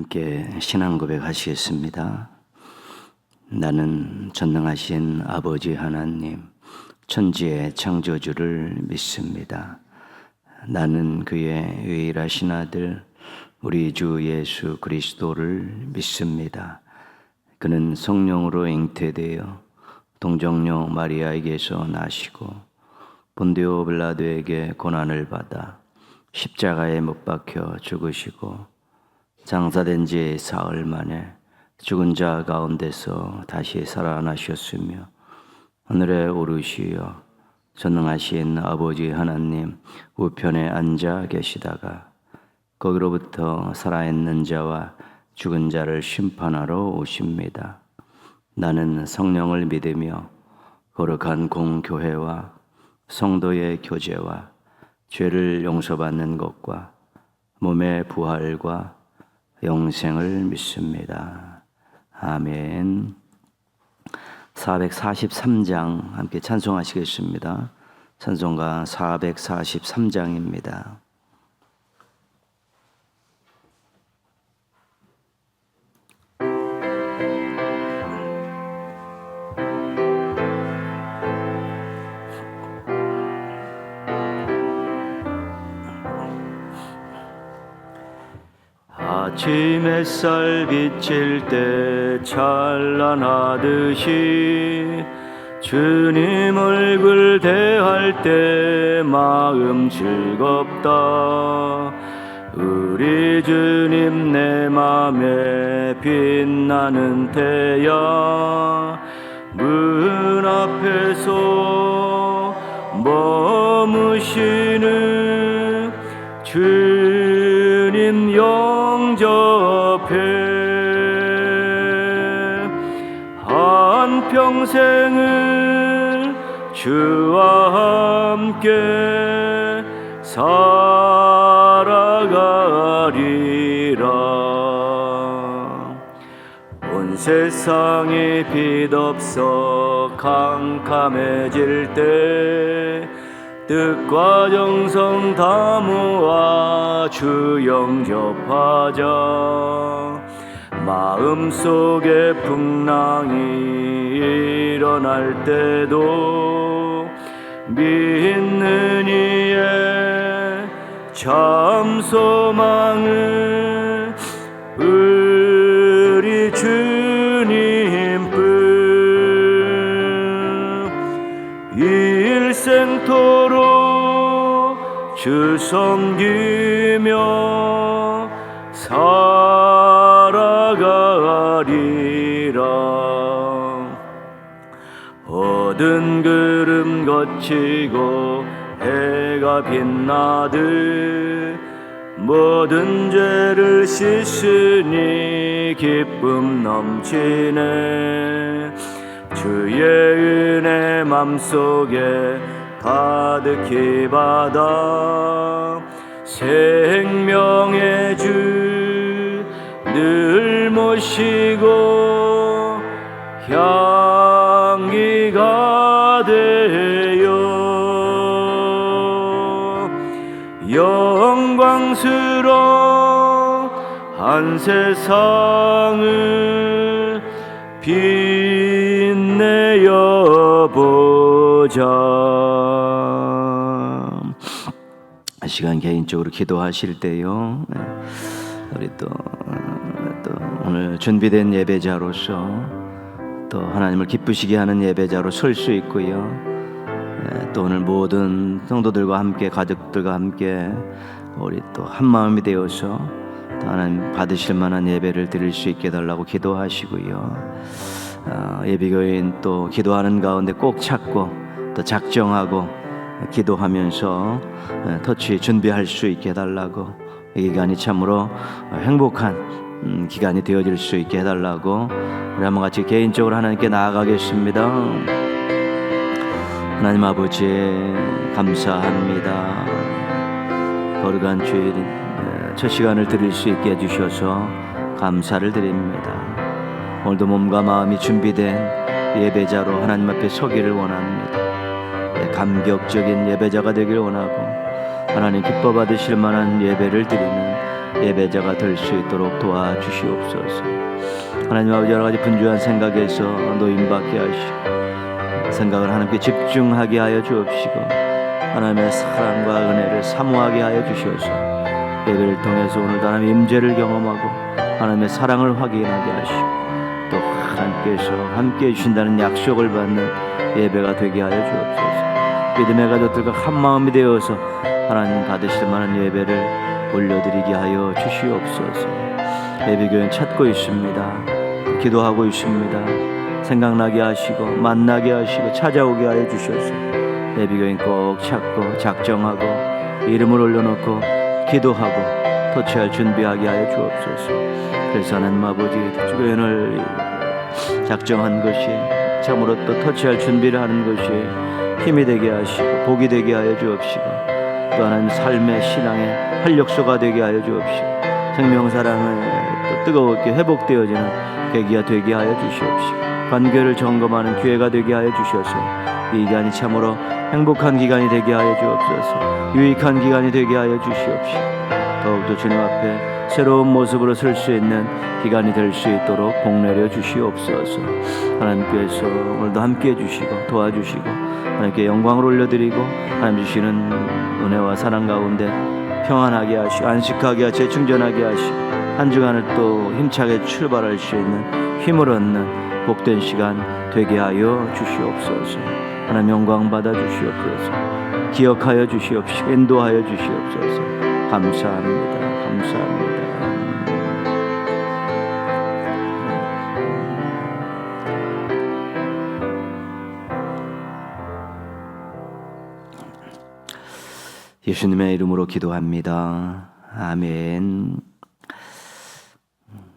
함께 신앙 고백하시겠습니다. 나는 전능하신 아버지 하나님, 천지의 창조주를 믿습니다. 나는 그의 유일하신 아들 우리 주 예수 그리스도를 믿습니다. 그는 성령으로 잉태되어 동정녀 마리아에게서 나시고 본디오 빌라도에게 고난을 받아 십자가에 못 박혀 죽으시고 장사된 지 사흘 만에 죽은 자 가운데서 다시 살아나셨으며 하늘에 오르시어 전능하신 아버지 하나님 우편에 앉아 계시다가 거기로부터 살아있는 자와 죽은 자를 심판하러 오십니다. 나는 성령을 믿으며 거룩한 공교회와 성도의 교제와 죄를 용서받는 것과 몸의 부활과 영생을 믿습니다. 아멘. 443장 함께 찬송하시겠습니다. 찬송가 443장입니다. 아침 햇살 비칠 때 찬란하듯이 주님 얼굴 대할 때 마음 즐겁다. 우리 주님 내 맘에 빛나는 태양 문 앞에서 머무시는 주님 영접해 한평생을 주와 함께 살아가리라. 온 세상이 빛없어 캄캄해질 때 뜻과 정성 다 모아 주 영접하자. 마음속에 풍랑이 일어날 때도 믿는 이의 참 소망은 우리 주님뿐. 일생토록 주 섬기며 살아가리라. 어두운 구름 거치고 해가 빛나듯 모든 죄를 씻으니 기쁨 넘치네. 주의 은혜 맘속에 가득히 받아 생명의 주 늘 모시고 향기가 되어 영광스러운 한 세상을 빛내어 보자. 시간 개인적으로 기도하실 때요, 우리 또 오늘 준비된 예배자로서 또 하나님을 기쁘시게 하는 예배자로 설 수 있고요, 또 오늘 모든 성도들과 함께 가족들과 함께 우리 또 한마음이 되어서 또 하나님 받으실 만한 예배를 드릴 수 있게 해달라고 기도하시고요, 예비교인 또 기도하는 가운데 꼭 찾고 또 작정하고 기도하면서 터치 준비할 수 있게 해달라고, 이 기간이 참으로 행복한 기간이 되어질 수 있게 해달라고 우리 한번 같이 개인적으로 하나님께 나아가겠습니다. 하나님 아버지 감사합니다. 거룩한 주일 첫 시간을 드릴 수 있게 해주셔서 감사를 드립니다. 오늘도 몸과 마음이 준비된 예배자로 하나님 앞에 서기를 원합니다. 감격적인 예배자가 되길 원하고 하나님 기뻐 받으실 만한 예배를 드리는 예배자가 될 수 있도록 도와주시옵소서. 하나님 아버지, 여러 가지 분주한 생각에서 노임받게 하시고 생각을 하나님께 집중하게 하여 주옵시고 하나님의 사랑과 은혜를 사모하게 하여 주시옵소서. 예배를 통해서 오늘도 하나님의 임재를 경험하고 하나님의 사랑을 확인하게 하시고 또 하나님께서 함께해 주신다는 약속을 받는 예배가 되게 하여 주옵소서. 믿음의 가족들과 한 마음이 되어서 하나님 받으실 만한 예배를 올려드리게 하여 주시옵소서. 예배교회는 찾고 있습니다. 기도하고 있습니다. 생각나게 하시고 만나게 하시고 찾아오게 하여 주셔서 예배교회는 꼭 찾고 작정하고 이름을 올려놓고 기도하고 토치할 준비하게 하여 주옵소서. 그래서 하나님 아버지, 교회를 작정한 것이 참으로 또 토치할 준비를 하는 것이 힘이 되게 하시고 복이 되게 하여 주옵시고 또 하나님 삶의 신앙의 활력소가 되게 하여 주옵시고 생명사랑을 또 뜨겁게 회복되어지는 계기가 되게 하여 주시옵시고 관계를 점검하는 기회가 되게 하여 주셔서 이 기간이 참으로 행복한 기간이 되게 하여 주옵소서. 유익한 기간이 되게 하여 주시옵시고 더욱더 주님 앞에 새로운 모습으로 설 수 있는 기간이 될 수 있도록 복내려 주시옵소서. 하나님께서 오늘도 함께해 주시고 도와주시고 하나님께 영광을 올려드리고 하나님 주시는 은혜와 사랑 가운데 평안하게 하시고 안식하게 하시고 재충전하게 하시고 한 주간을 또 힘차게 출발할 수 있는 힘을 얻는 복된 시간 되게 하여 주시옵소서. 하나님 영광 받아 주시옵소서. 기억하여 주시옵시고 인도하여 주시옵소서. 감사합니다. 감사합니다. 예수님의 이름으로 기도합니다. 아멘.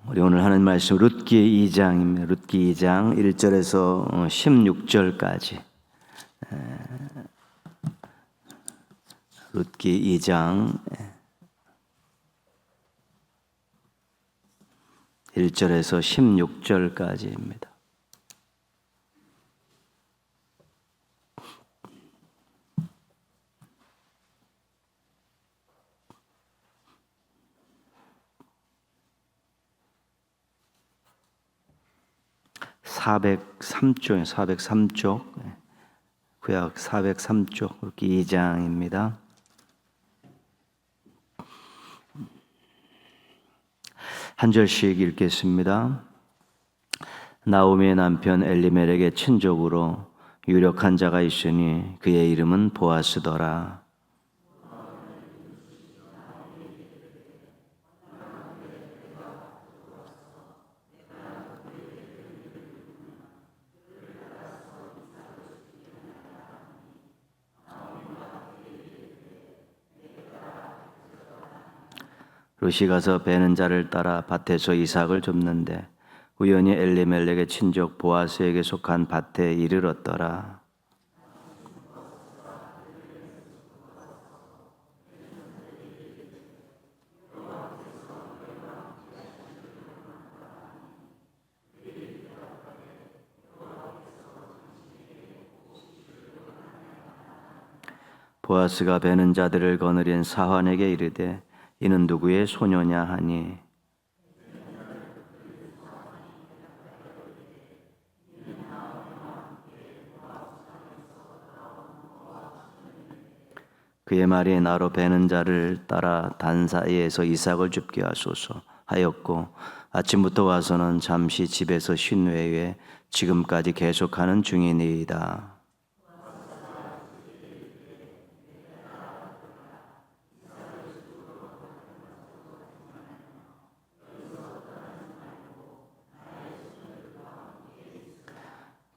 우리 오늘 하는 말씀 룻기 2장입니다. 룻기 2장 1절에서 16절까지. 룻기 2장 1절에서 16절까지입니다. (403쪽) 403쪽 구약 403쪽 룻기 2장입니다. 한 절씩 읽겠습니다. 나오미의 남편 엘리멜렉의 친족으로 유력한 자가 있으니 그의 이름은 보아스더라. 룻이 가서 베는 자를 따라 밭에서 이삭을 줍는데 우연히 엘리멜렉의 친족 보아스에게 속한 밭에 이르렀더라. 보아스가 베는 자들을 거느린 사환에게 이르되 이는 누구의 소녀냐 하니 그의 말이 나로 베는 자를 따라 단 사이에서 이삭을 줍게 하소서 하였고 아침부터 와서는 잠시 집에서 쉰 외에 지금까지 계속하는 중이니이다.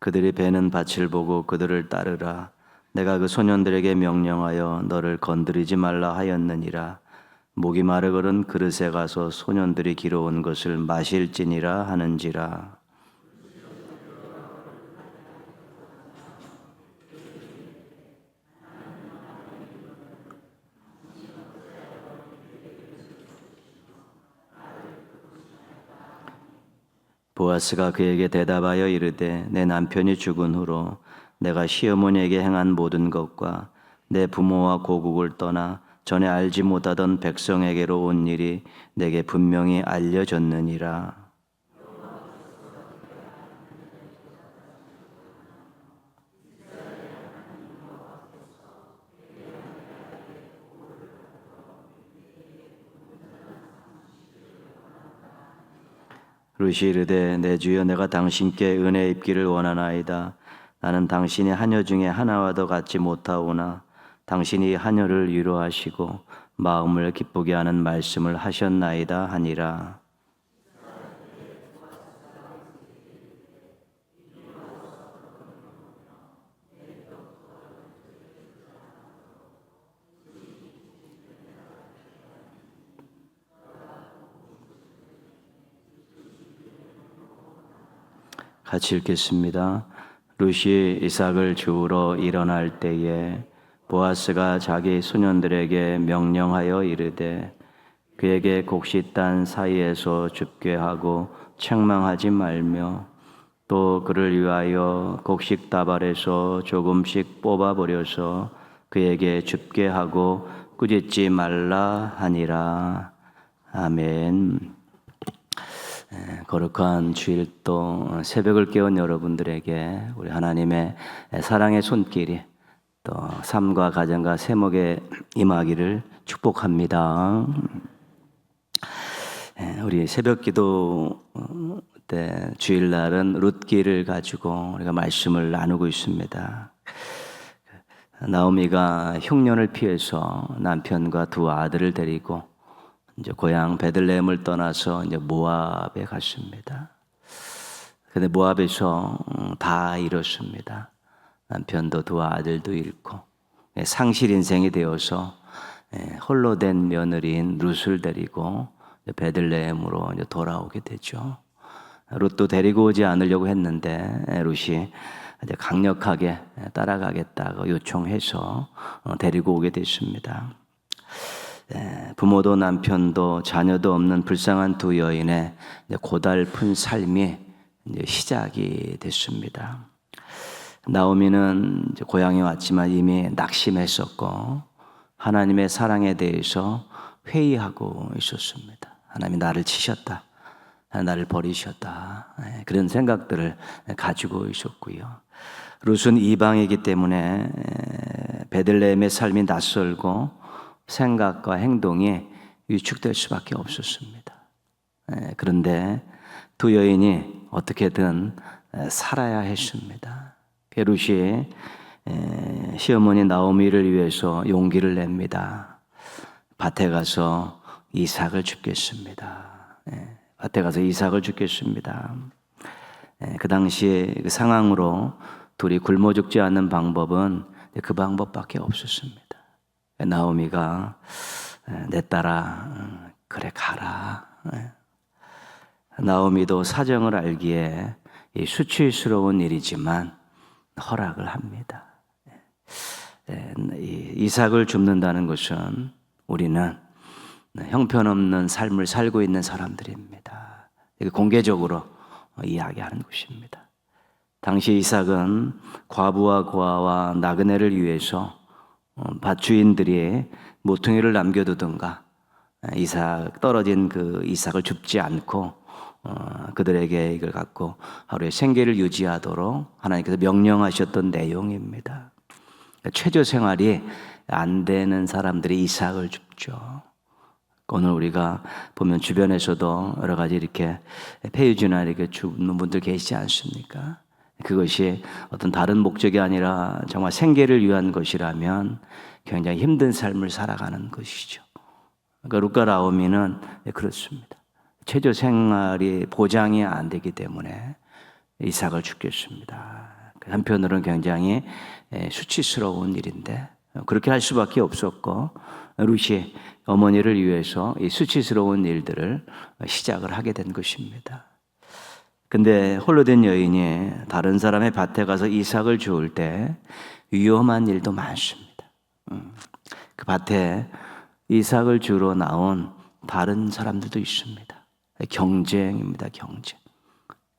그들이 베는 밭을 보고 그들을 따르라. 내가 그 소년들에게 명령하여 너를 건드리지 말라 하였느니라. 목이 마르거든 그릇에 가서 소년들이 기러온 것을 마실지니라 하는지라. 보아스가 그에게 대답하여 이르되 내 남편이 죽은 후로 내가 시어머니에게 행한 모든 것과 내 부모와 고국을 떠나 전에 알지 못하던 백성에게로 온 일이 내게 분명히 알려졌느니라. 룻이 이르되 내 주여 내가 당신께 은혜 입기를 원하나이다. 나는 당신의 하녀 중에 하나와도 같지 못하오나 당신이 하녀를 위로하시고 마음을 기쁘게 하는 말씀을 하셨나이다 하니라. 같이 읽겠습니다. 룻이 이삭을 주우러 일어날 때에 보아스가 자기 소년들에게 명령하여 이르되 그에게 곡식단 사이에서 줍게 하고 책망하지 말며 또 그를 위하여 곡식 다발에서 조금씩 뽑아버려서 그에게 줍게 하고 꾸짖지 말라 하니라. 아멘. 거룩한 주일 또 새벽을 깨운 여러분들에게 우리 하나님의 사랑의 손길이 또 삶과 가정과 세목에 임하기를 축복합니다. 우리 새벽기도 때 주일날은 룻기를 가지고 우리가 말씀을 나누고 있습니다. 나오미가 흉년을 피해서 남편과 두 아들을 데리고 이제 고향 베들레헴을 떠나서 이제 모압에 갔습니다. 근데 모압에서 다 잃었습니다. 남편도 두 아들도 잃고 상실 인생이 되어서 홀로 된 며느리인 룻을 데리고 베들레헴으로 이제 돌아오게 되죠. 룻도 데리고 오지 않으려고 했는데 룻이 이제 강력하게 따라가겠다고 요청해서 데리고 오게 됐습니다. 부모도 남편도 자녀도 없는 불쌍한 두 여인의 고달픈 삶이 이제 시작이 됐습니다. 나오미는 이제 고향에 왔지만 이미 낙심했었고 하나님의 사랑에 대해서 회의하고 있었습니다. 하나님이 나를 치셨다, 나를 버리셨다, 그런 생각들을 가지고 있었고요. 룻은 이방이기 때문에 베들레헴의 삶이 낯설고 생각과 행동이 위축될 수밖에 없었습니다. 그런데 두 여인이 어떻게든 살아야 했습니다. 룻이 시어머니 나오미를 위해서 용기를 냅니다. 밭에 가서 이삭을 줍겠습니다. 밭에 가서 이삭을 줍겠습니다. 그 당시에 그 상황으로 둘이 굶어 죽지 않는 방법은 그 방법밖에 없었습니다. 나오미가 내 딸아 그래 가라. 나오미도 사정을 알기에 수치스러운 일이지만 허락을 합니다. 이삭을 줍는다는 것은 우리는 형편없는 삶을 살고 있는 사람들입니다. 공개적으로 이야기하는 것입니다. 당시 이삭은 과부와 고아와 나그네를 위해서 밭주인들이 모퉁이를 남겨두든가 이삭 떨어진 그 이삭을 줍지 않고 그들에게 이걸 갖고 하루의 생계를 유지하도록 하나님께서 명령하셨던 내용입니다. 최저 생활이 안 되는 사람들이 이삭을 줍죠. 오늘 우리가 보면 주변에서도 여러 가지 이렇게 폐유주나 이렇게 줍는 분들 계시지 않습니까? 그것이 어떤 다른 목적이 아니라 정말 생계를 위한 것이라면 굉장히 힘든 삶을 살아가는 것이죠. 그러니까 룻과 나오미는 그렇습니다. 최저 생활이 보장이 안 되기 때문에 이삭을 줍겠습니다. 한편으로는 굉장히 수치스러운 일인데 그렇게 할 수밖에 없었고 룻이 어머니를 위해서 이 수치스러운 일들을 시작을 하게 된 것입니다. 근데 홀로 된 여인이 다른 사람의 밭에 가서 이삭을 주울 때 위험한 일도 많습니다. 그 밭에 이삭을 주러 나온 다른 사람들도 있습니다. 경쟁입니다, 경쟁.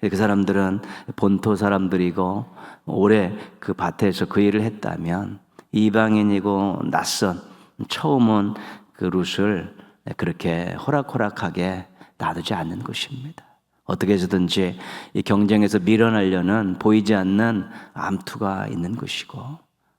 그 사람들은 본토 사람들이고 오래 그 밭에서 그 일을 했다면 이방인이고 낯선 처음은 그 룻을 그렇게 호락호락하게 놔두지 않는 것입니다. 어떻게 해서든지 이 경쟁에서 밀어내려는 보이지 않는 암투가 있는 것이고,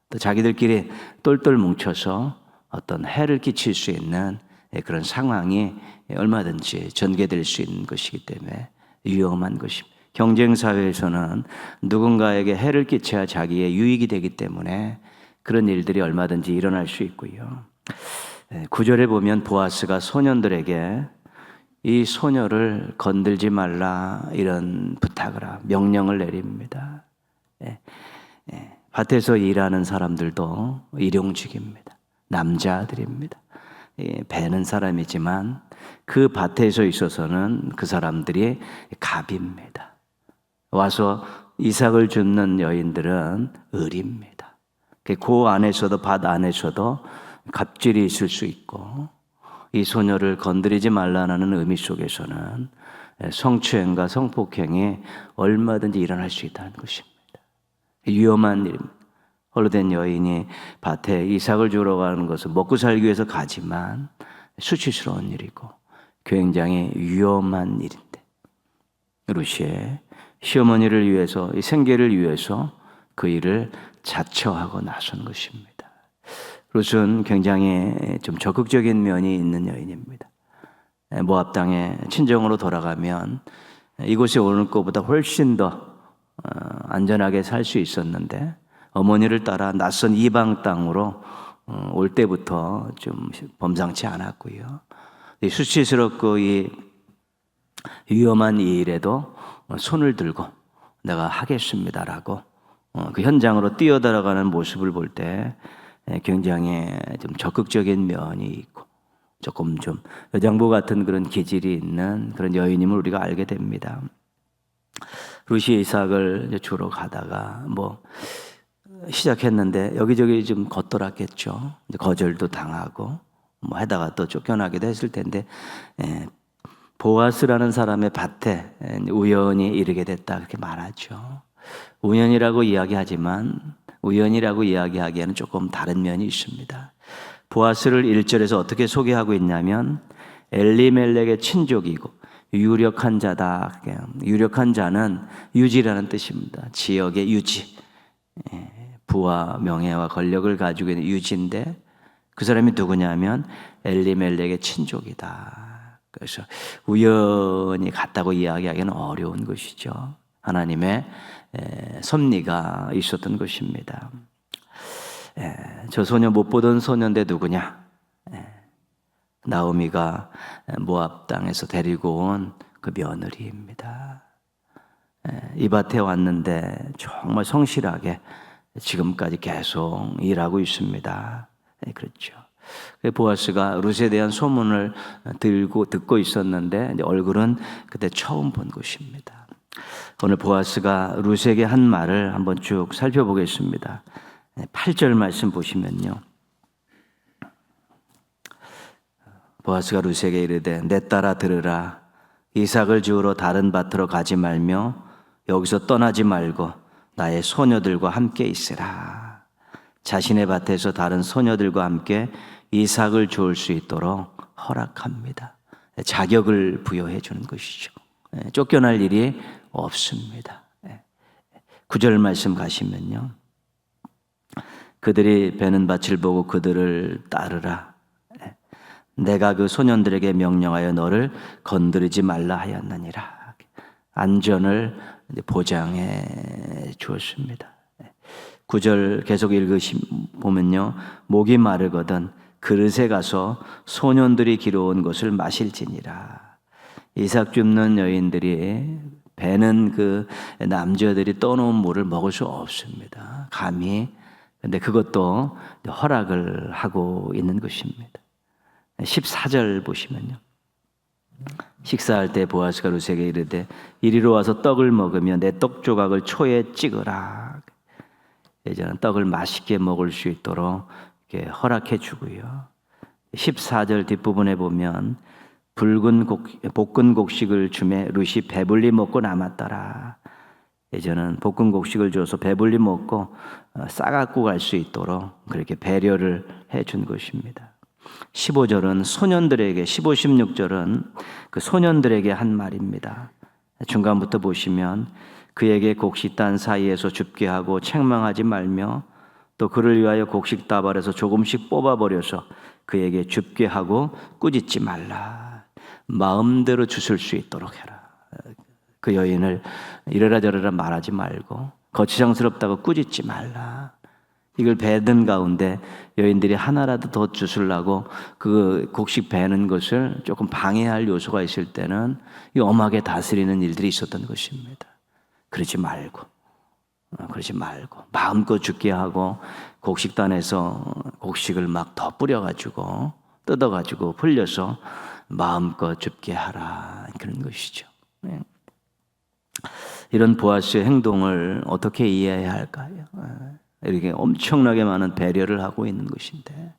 또 자기들끼리 똘똘 뭉쳐서 어떤 해를 끼칠 수 있는 그런 상황이 얼마든지 전개될 수 있는 것이기 때문에 위험한 것입니다. 경쟁 사회에서는 누군가에게 해를 끼쳐야 자기의 유익이 되기 때문에 그런 일들이 얼마든지 일어날 수 있고요. 9절에 보면 보아스가 소년들에게 이 소녀를 건들지 말라 이런 부탁을 명령을 내립니다. 밭에서 일하는 사람들도 일용직입니다. 남자들입니다. 배는 사람이지만 그 밭에서 있어서는 그 사람들이 갑입니다. 와서 이삭을 줍는 여인들은 을입니다. 그 안에서도 밭 안에서도 갑질이 있을 수 있고, 이 소녀를 건드리지 말라는 의미 속에서는 성추행과 성폭행이 얼마든지 일어날 수 있다는 것입니다. 위험한 일입니다. 홀로된 여인이 밭에 이삭을 주러 가는 것은 먹고 살기 위해서 가지만 수치스러운 일이고 굉장히 위험한 일인데, 룻이 시어머니를 위해서, 이 생계를 위해서 그 일을 자처하고 나선 것입니다. 룻은 굉장히 좀 적극적인 면이 있는 여인입니다. 모압 땅에 친정으로 돌아가면 이곳에 오는 것보다 훨씬 더 안전하게 살 수 있었는데, 어머니를 따라 낯선 이방 땅으로 올 때부터 좀 범상치 않았고요. 이 수치스럽고 이 위험한 이 일에도 손을 들고 내가 하겠습니다라고 그 현장으로 뛰어들어가는 모습을 볼 때 굉장히 좀 적극적인 면이 있고 조금 좀 여장부 같은 그런 기질이 있는 그런 여인임을 우리가 알게 됩니다. 룻이 이삭을 주러 가다가 시작했는데 여기저기 좀 겉돌았겠죠. 거절도 당하고 하다가 또 쫓겨나기도 했을 텐데, 보아스라는 사람의 밭에 우연히 이르게 됐다 그렇게 말하죠. 우연이라고 이야기하지만 우연이라고 이야기하기에는 조금 다른 면이 있습니다. 보아스를 1절에서 어떻게 소개하고 있냐면 엘리멜렉의 친족이고 유력한 자다. 유력한 자는 유지라는 뜻입니다. 지역의 유지, 부와 명예와 권력을 가지고 있는 유지인데, 그 사람이 누구냐면 엘리멜렉의 친족이다. 그래서 우연히 같다고 이야기하기는 어려운 것이죠. 하나님의 섭리가 있었던 것입니다. 저 소녀 못 보던 소년데 누구냐? 나오미가 모압 땅에서 데리고 온 그 며느리입니다. 이 밭에 왔는데 정말 성실하게 지금까지 계속 일하고 있습니다. 그렇죠. 보아스가 룻에 대한 소문을 듣고 있었는데 얼굴은 그때 처음 본 것입니다. 오늘 보아스가 룻에게 한 말을 한번 쭉 살펴보겠습니다. 8절 말씀 보시면요. 보아스가 룻에게 이르되 내 딸아 들으라. 이삭을 주우러 다른 밭으로 가지 말며 여기서 떠나지 말고 나의 소녀들과 함께 있으라. 자신의 밭에서 다른 소녀들과 함께 이삭을 주울 수 있도록 허락합니다. 자격을 부여해 주는 것이죠. 쫓겨날 일이 없습니다. 9절 말씀 가시면요. 그들이 베는 밭을 보고 그들을 따르라. 내가 그 소년들에게 명령하여 너를 건드리지 말라 하였느니라. 안전을 보장해 주었습니다. 9절 계속 보면요. 목이 마르거든 그릇에 가서 소년들이 길어온 것을 마실지니라. 이삭 줍는 여인들이 배는 그 남자들이 떠놓은 물을 먹을 수 없습니다. 감히. 근데 그것도 허락을 하고 있는 것입니다. 14절 보시면요. 식사할 때 보아스가 룻에게 이르되 이리로 와서 떡을 먹으며 내 떡 조각을 초에 찍으라. 이제는 떡을 맛있게 먹을 수 있도록 이렇게 허락해 주고요. 14절 뒷부분에 보면 볶은 곡식을 주매 룻이 배불리 먹고 남았더라. 이제는 볶은 곡식을 줘서 배불리 먹고 싸갖고 갈 수 있도록 그렇게 배려를 해준 것입니다. 15절은 소년들에게, 15, 16절은 그 소년들에게 한 말입니다. 중간부터 보시면 그에게 곡식단 사이에서 줍게 하고 책망하지 말며 또 그를 위하여 곡식 다발에서 조금씩 뽑아버려서 그에게 줍게 하고 꾸짖지 말라. 마음대로 주실 수 있도록 해라. 그 여인을 이래라 저래라 말하지 말고 거추장스럽다고 꾸짖지 말라. 이걸 배든 가운데 여인들이 하나라도 더 주술라고 그 곡식 배는 것을 조금 방해할 요소가 있을 때는 이 엄하게 다스리는 일들이 있었던 것입니다. 그러지 말고 마음껏 죽게 하고 곡식단에서 곡식을 막 더 뿌려가지고 뜯어가지고 불려서 마음껏 줍게 하라, 그런 것이죠. 이런 보아스의 행동을 어떻게 이해해야 할까요? 이렇게 엄청나게 많은 배려를 하고 있는 것인데,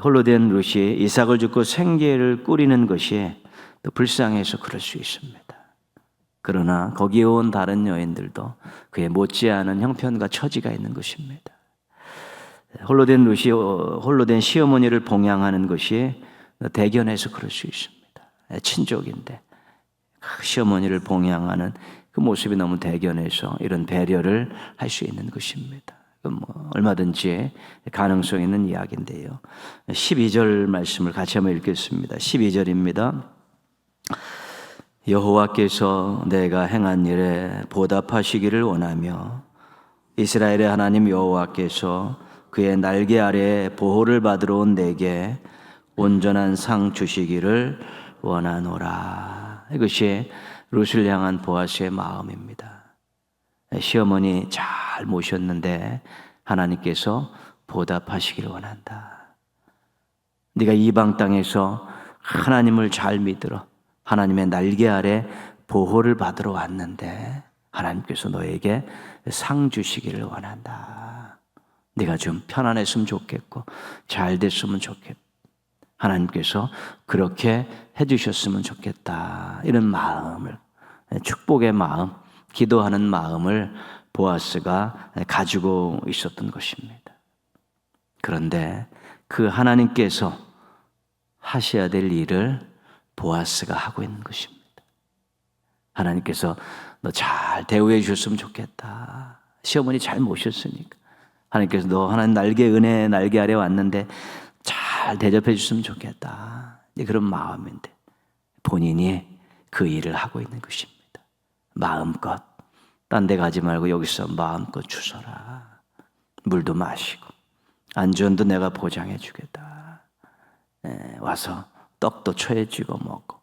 홀로 된 룻이 이삭을 죽고 생계를 꾸리는 것이 또 불쌍해서 그럴 수 있습니다. 그러나 거기에 온 다른 여인들도 그에 못지않은 형편과 처지가 있는 것입니다. 홀로 된 룻이 홀로 된 시어머니를 봉양하는 것이 대견해서 그럴 수 있습니다. 친족인데 시어머니를 봉양하는 그 모습이 너무 대견해서 이런 배려를 할 수 있는 것입니다. 얼마든지 가능성 있는 이야기인데요. 12절 말씀을 같이 한번 읽겠습니다. 12절입니다. 여호와께서 내가 행한 일에 보답하시기를 원하며 이스라엘의 하나님 여호와께서 그의 날개 아래 보호를 받으러 온 내게 온전한 상 주시기를 원하노라. 이것이 룻을 향한 보아스의 마음입니다. 시어머니 잘 모셨는데 하나님께서 보답하시기를 원한다. 네가 이방 땅에서 하나님을 잘 믿으러 하나님의 날개 아래 보호를 받으러 왔는데 하나님께서 너에게 상 주시기를 원한다. 네가 좀 편안했으면 좋겠고 잘 됐으면 좋겠다. 하나님께서 그렇게 해주셨으면 좋겠다. 이런 마음을, 축복의 마음, 기도하는 마음을 보아스가 가지고 있었던 것입니다. 그런데 그 하나님께서 하셔야 될 일을 보아스가 하고 있는 것입니다. 하나님께서 너 잘 대우해 주셨으면 좋겠다. 시어머니 잘 모셨으니까. 하나님께서 너 하나님 은혜의 날개 아래 왔는데 잘 대접해 주셨으면 좋겠다. 그런 마음인데 본인이 그 일을 하고 있는 것입니다. 마음껏 딴 데 가지 말고 여기서 마음껏 주서라. 물도 마시고 안전도 내가 보장해 주겠다. 와서 떡도 처해지고 먹고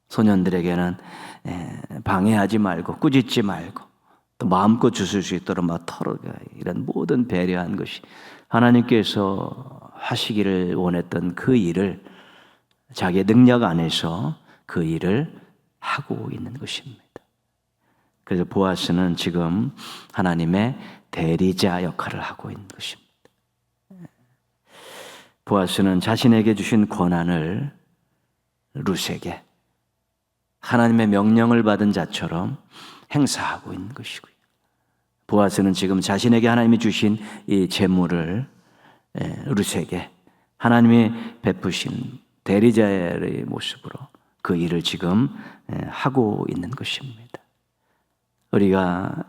소년들에게는 방해하지 말고 꾸짖지 말고 또 마음껏 주실 수 있도록 막 털어가. 이런 모든 배려한 것이 하나님께서 하시기를 원했던 그 일을 자기의 능력 안에서 그 일을 하고 있는 것입니다. 그래서 보아스는 지금 하나님의 대리자 역할을 하고 있는 것입니다. 보아스는 자신에게 주신 권한을 룻에게 하나님의 명령을 받은 자처럼 행사하고 있는 것이고요. 보아스는 지금 자신에게 하나님이 주신 이 재물을 룻에게 하나님이 베푸신 대리자의 모습으로 그 일을 지금 하고 있는 것입니다. 우리가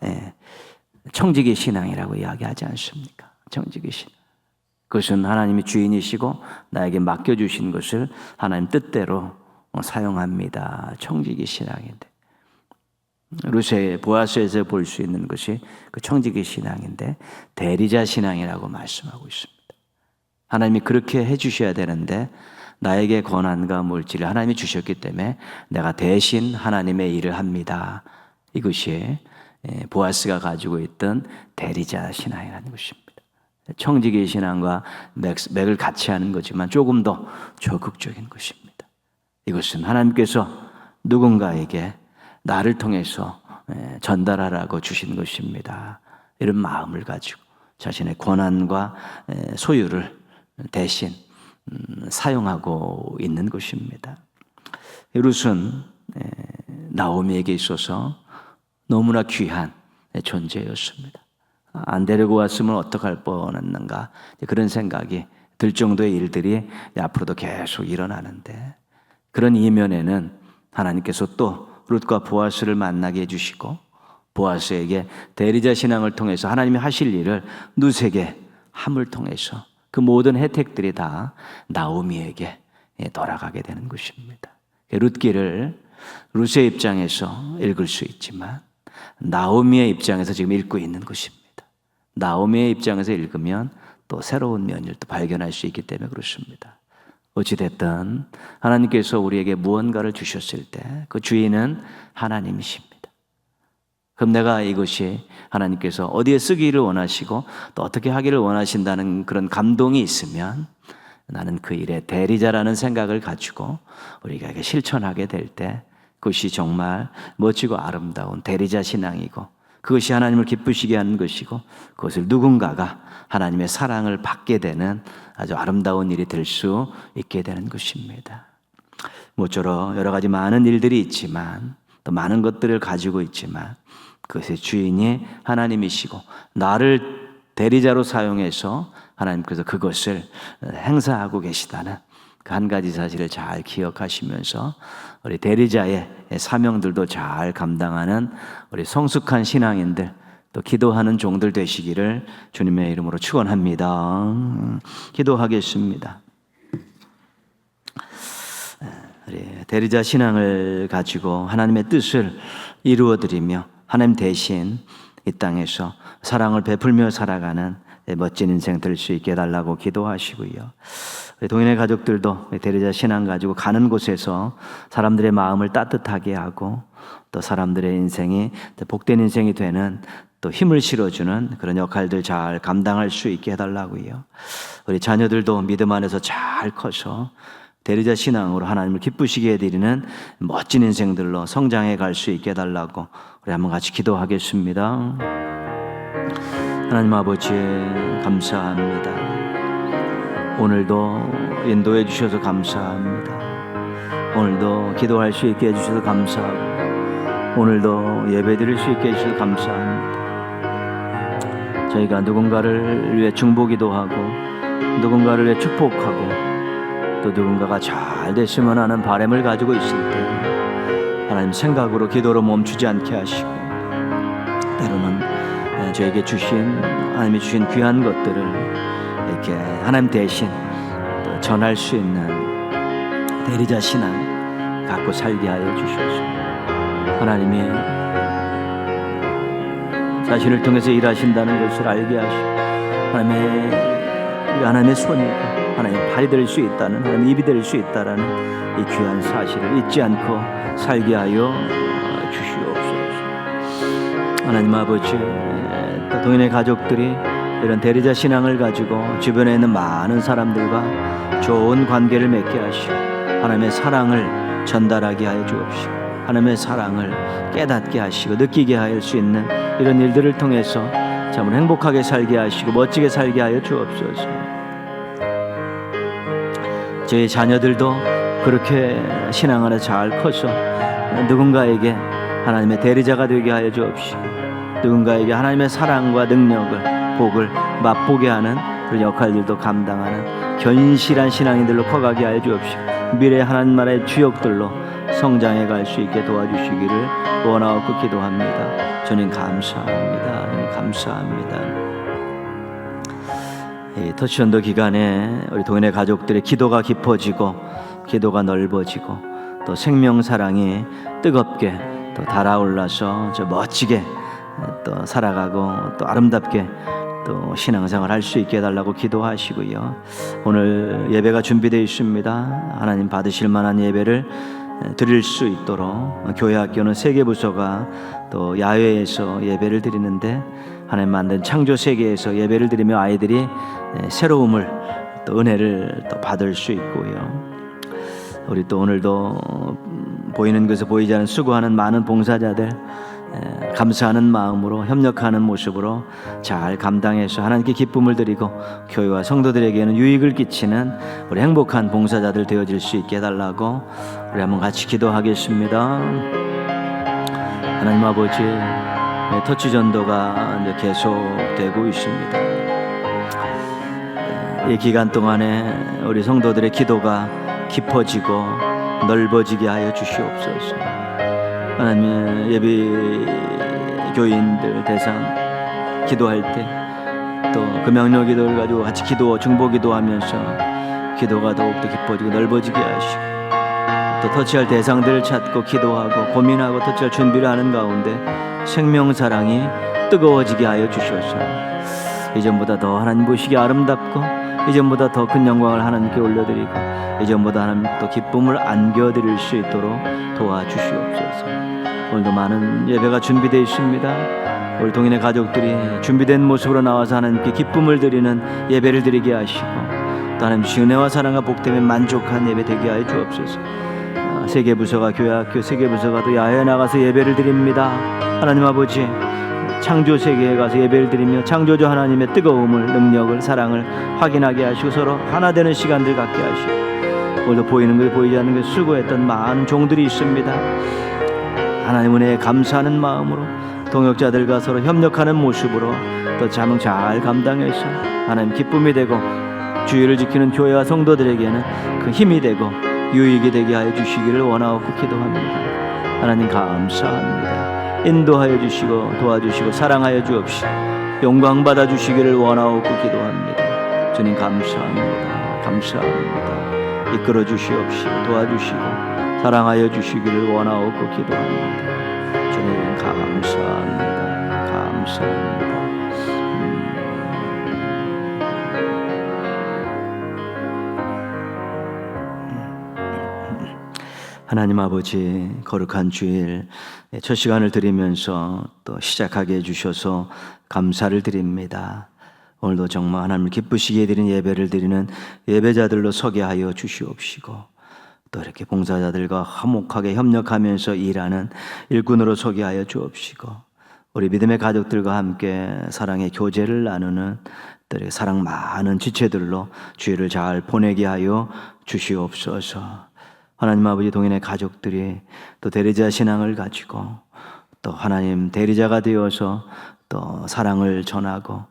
청지기 신앙이라고 이야기하지 않습니까? 청지기 신앙. 그것은 하나님이 주인이시고 나에게 맡겨주신 것을 하나님 뜻대로 사용합니다. 청지기 신앙인데 룻의 보아스에서 볼 수 있는 것이 그 청지기 신앙인데 대리자 신앙이라고 말씀하고 있습니다. 하나님이 그렇게 해주셔야 되는데 나에게 권한과 물질을 하나님이 주셨기 때문에 내가 대신 하나님의 일을 합니다. 이것이 보아스가 가지고 있던 대리자 신앙이라는 것입니다. 청지기 신앙과 맥을 같이 하는 거지만 조금 더 적극적인 것입니다. 이것은 하나님께서 누군가에게 나를 통해서 전달하라고 주신 것입니다. 이런 마음을 가지고 자신의 권한과 소유를 대신 사용하고 있는 것입니다. 룻은 나오미에게 있어서 너무나 귀한 존재였습니다. 안 데리고 왔으면 어떡할 뻔했는가, 그런 생각이 들 정도의 일들이 앞으로도 계속 일어나는데, 그런 이면에는 하나님께서 또 룻과 보아스를 만나게 해주시고, 보아스에게 대리자 신앙을 통해서 하나님이 하실 일을 룻에게 함을 통해서 그 모든 혜택들이 다 나오미에게 돌아가게 되는 것입니다. 룻기를 룻의 입장에서 읽을 수 있지만 나오미의 입장에서 지금 읽고 있는 것입니다. 나오미의 입장에서 읽으면 또 새로운 면을 또 발견할 수 있기 때문에 그렇습니다. 어찌됐든 하나님께서 우리에게 무언가를 주셨을 때 그 주인은 하나님이십니다. 그럼 내가 이것이 하나님께서 어디에 쓰기를 원하시고 또 어떻게 하기를 원하신다는 그런 감동이 있으면 나는 그 일의 대리자라는 생각을 가지고 우리가 실천하게 될 때 그것이 정말 멋지고 아름다운 대리자 신앙이고, 그것이 하나님을 기쁘시게 하는 것이고, 그것을 누군가가 하나님의 사랑을 받게 되는 아주 아름다운 일이 될 수 있게 되는 것입니다. 모쪼록 여러 가지 많은 일들이 있지만, 또 많은 것들을 가지고 있지만 그것의 주인이 하나님이시고 나를 대리자로 사용해서 하나님께서 그것을 행사하고 계시다는 그 한 가지 사실을 잘 기억하시면서 우리 대리자의 사명들도 잘 감당하는 우리 성숙한 신앙인들, 또 기도하는 종들 되시기를 주님의 이름으로 축원합니다. 기도하겠습니다. 우리 대리자 신앙을 가지고 하나님의 뜻을 이루어드리며 하나님 대신 이 땅에서 사랑을 베풀며 살아가는 멋진 인생 될 수 있게 해달라고 기도하시고요. 동인의 가족들도 대리자 신앙 가지고 가는 곳에서 사람들의 마음을 따뜻하게 하고 또 사람들의 인생이 복된 인생이 되는 또 힘을 실어주는 그런 역할들 잘 감당할 수 있게 해달라고요. 우리 자녀들도 믿음 안에서 잘 커서 대리자 신앙으로 하나님을 기쁘시게 해드리는 멋진 인생들로 성장해 갈 수 있게 해달라고 우리 한번 같이 기도하겠습니다. 하나님 아버지 감사합니다. 오늘도 인도해 주셔서 감사합니다. 오늘도 기도할 수 있게 해주셔서 감사하고 오늘도 예배드릴 수 있게 해주셔서 감사합니다. 저희가 누군가를 위해 중보기도 하고 누군가를 위해 축복하고 또 누군가가 잘 됐으면 하는 바람을 가지고 있을 때 하나님 생각으로 기도로 멈추지 않게 하시고 때로는 저에게 주신 하나님이 주신 귀한 것들을 이렇게 하나님 대신 또 전할 수 있는 대리자 신앙 갖고 살게 하여 주셔서 하나님이 자신을 통해서 일하신다는 것을 알게 하시고 하나님의 손이고 하나님의 팔이 될 수 있다는, 하나님의 입이 될 수 있다라는 이 귀한 사실을 잊지 않고 살게 하여 주시옵소서. 하나님 아버지, 또 동인의 가족들이 이런 대리자 신앙을 가지고 주변에 있는 많은 사람들과 좋은 관계를 맺게 하시고 하나님의 사랑을 전달하게 하여 주옵시고 하나님의 사랑을 깨닫게 하시고 느끼게 할 수 있는 이런 일들을 통해서 참 행복하게 살게 하시고 멋지게 살게 하여 주옵소서. 저희 자녀들도 그렇게 신앙 안에 잘 커서 누군가에게 하나님의 대리자가 되게 하여 주옵시고 누군가에게 하나님의 사랑과 능력을, 복을 맛보게 하는 그런 역할들도 감당하는 견실한 신앙인들로 커가게 하여 주옵시고 미래 하나님 나라의 주역들로 성장해 갈 수 있게 도와주시기를 원하옵고 기도합니다. 주님 감사합니다. 주님 감사합니다. 이 터치언더 기간에 우리 동인의 가족들의 기도가 깊어지고 기도가 넓어지고 또 생명사랑이 뜨겁게 또 달아올라서 저 멋지게 또 살아가고 또 아름답게 또 신앙생활 할 수 있게 해달라고 기도하시고요. 오늘 예배가 준비되어 있습니다. 하나님 받으실 만한 예배를 드릴 수 있도록 교회학교는 3개 부서가 또 야외에서 예배를 드리는데 하나님 만든 창조 세계에서 예배를 드리며 아이들이 새로움을 또 은혜를 또 받을 수 있고요. 우리 또 오늘도 보이는 것에 보이지 않는 수고하는 많은 봉사자들 감사하는 마음으로 협력하는 모습으로 잘 감당해서 하나님께 기쁨을 드리고 교회와 성도들에게는 유익을 끼치는 우리 행복한 봉사자들 되어질 수 있게 해달라고 우리 한번 같이 기도하겠습니다. 하나님 아버지, 터치 전도가 이제 계속되고 있습니다. 이 기간 동안에 우리 성도들의 기도가 깊어지고 넓어지게 하여 주시옵소서. 하나님, 예비 교인들 대상 기도할 때 또 그 명령 기도를 가지고 같이 중보 기도하면서 기도가 더욱더 깊어지고 넓어지게 하시고, 또 터치할 대상들을 찾고 기도하고 고민하고 터치할 준비를 하는 가운데 생명사랑이 뜨거워지게 하여 주셔서 이전보다 더 하나님 보시기 아름답고 이전보다 더 큰 영광을 하나님께 올려드리고 이전보다 하나님 또 기쁨을 안겨드릴 수 있도록 도와주시옵소서. 오늘도 많은 예배가 준비되어 있습니다. 우리 동인의 가족들이 준비된 모습으로 나와서 하나님께 기쁨을 드리는 예배를 드리게 하시고, 또 하나님 주신 은혜와 사랑과 복 때문에 만족한 예배 되게 하여 주옵소서. 세계부서가 교회학교 세계부서가 또 야외에 나가서 예배를 드립니다. 하나님 아버지, 창조 세계에 가서 예배를 드리며 창조주 하나님의 뜨거움을, 능력을, 사랑을 확인하게 하시고 서로 하나 되는 시간들 갖게 하시고, 오늘도 보이는 것 보이지 않는 것 수고했던 많은 종들이 있습니다. 하나님 은혜에 감사하는 마음으로 동역자들과 서로 협력하는 모습으로 또 잠을 잘 감당해서 하나님 기쁨이 되고 주의를 지키는 교회와 성도들에게는 그 힘이 되고 유익이 되게 하여 주시기를 원하옵고 기도합니다. 하나님 감사합니다. 인도하여 주시고 도와주시고 사랑하여 주옵시고 영광 받아 주시기를 원하옵고 기도합니다. 주님 감사합니다. 감사합니다. 이끌어 주시옵시고 도와주시고 사랑하여 주시기를 원하옵고 기도합니다. 주님 감사합니다. 감사합니다. 하나님 아버지, 거룩한 주일 첫 시간을 드리면서 또 시작하게 해주셔서 감사를 드립니다. 오늘도 정말 하나님을 기쁘시게 드리는 예배를 드리는 예배자들로 서게 하여 주시옵시고, 또 이렇게 봉사자들과 화목하게 협력하면서 일하는 일꾼으로 서게 하여 주옵시고, 우리 믿음의 가족들과 함께 사랑의 교제를 나누는 또 이렇게 사랑 많은 지체들로 주일을 잘 보내게 하여 주시옵소서. 하나님 아버지, 동인의 가족들이 또 대리자 신앙을 가지고 또 하나님 대리자가 되어서 또 사랑을 전하고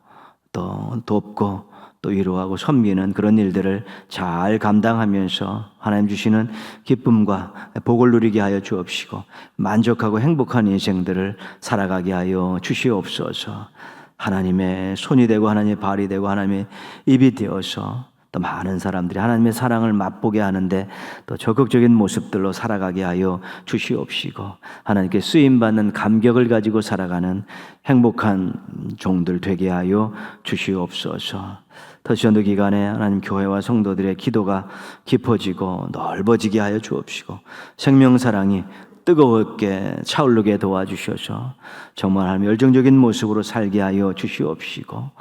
또 돕고 또 위로하고 섬기는 그런 일들을 잘 감당하면서 하나님 주시는 기쁨과 복을 누리게 하여 주옵시고 만족하고 행복한 인생들을 살아가게 하여 주시옵소서. 하나님의 손이 되고 하나님의 발이 되고 하나님의 입이 되어서 또 많은 사람들이 하나님의 사랑을 맛보게 하는데 또 적극적인 모습들로 살아가게 하여 주시옵시고, 하나님께 쓰임받는 감격을 가지고 살아가는 행복한 종들 되게 하여 주시옵소서. 터치전도 기간에 하나님 교회와 성도들의 기도가 깊어지고 넓어지게 하여 주옵시고 생명사랑이 뜨거웠게 차오르게 도와주셔서 정말 하나님 열정적인 모습으로 살게 하여 주시옵시고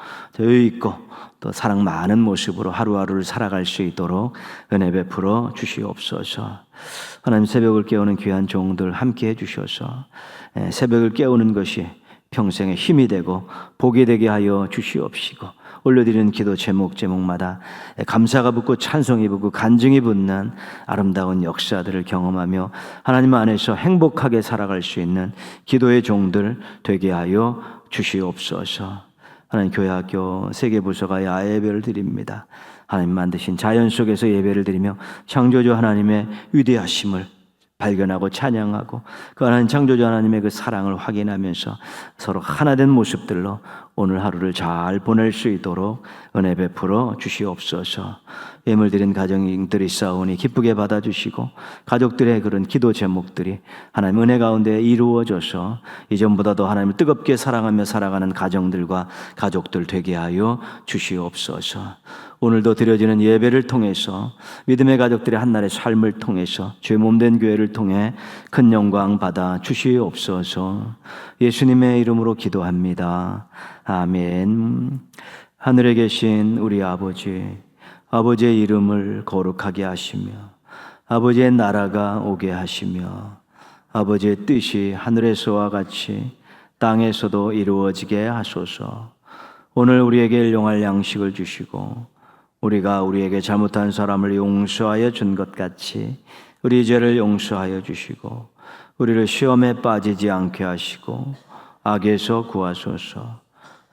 여유 있고 또 사랑 많은 모습으로 하루하루를 살아갈 수 있도록 은혜 베풀어 주시옵소서. 하나님, 새벽을 깨우는 귀한 종들 함께 해주셔서 새벽을 깨우는 것이 평생의 힘이 되고 복이 되게 하여 주시옵시고, 올려드리는 기도 제목마다 감사가 붙고 찬송이 붙고 간증이 붙는 아름다운 역사들을 경험하며 하나님 안에서 행복하게 살아갈 수 있는 기도의 종들 되게 하여 주시옵소서. 하나님, 교회학교 세계부서가 야외 예배를 드립니다. 하나님 만드신 자연 속에서 예배를 드리며 창조주 하나님의 위대하심을 발견하고 찬양하고 그 하나님 창조주 하나님의 그 사랑을 확인하면서 서로 하나된 모습들로 오늘 하루를 잘 보낼 수 있도록 은혜 베풀어 주시옵소서. 예물 드린 가정들이 있사오니 기쁘게 받아주시고 가족들의 그런 기도 제목들이 하나님 은혜 가운데 이루어져서 이전보다 더 하나님을 뜨겁게 사랑하며 살아가는 가정들과 가족들 되게 하여 주시옵소서. 오늘도 드려지는 예배를 통해서 믿음의 가족들의 한날의 삶을 통해서 주의 몸된 교회를 통해 큰 영광 받아 주시옵소서. 예수님의 이름으로 기도합니다. 아멘. 하늘에 계신 우리 아버지, 아버지의 이름을 거룩하게 하시며 아버지의 나라가 오게 하시며 아버지의 뜻이 하늘에서와 같이 땅에서도 이루어지게 하소서. 오늘 우리에게 일용할 양식을 주시고 우리가 우리에게 잘못한 사람을 용서하여 준 것 같이 우리 죄를 용서하여 주시고 우리를 시험에 빠지지 않게 하시고 악에서 구하소서.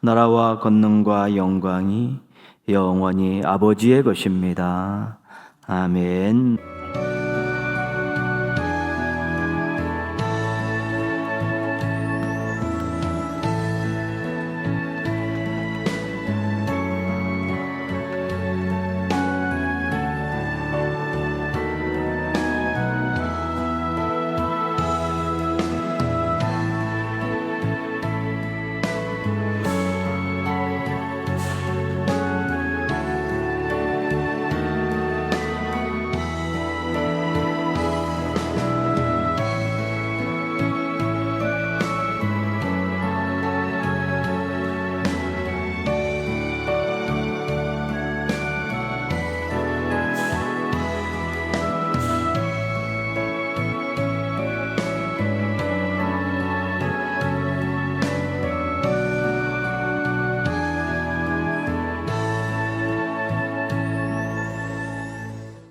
나라와 권능과 영광이 영원히 아버지의 것입니다. 아멘.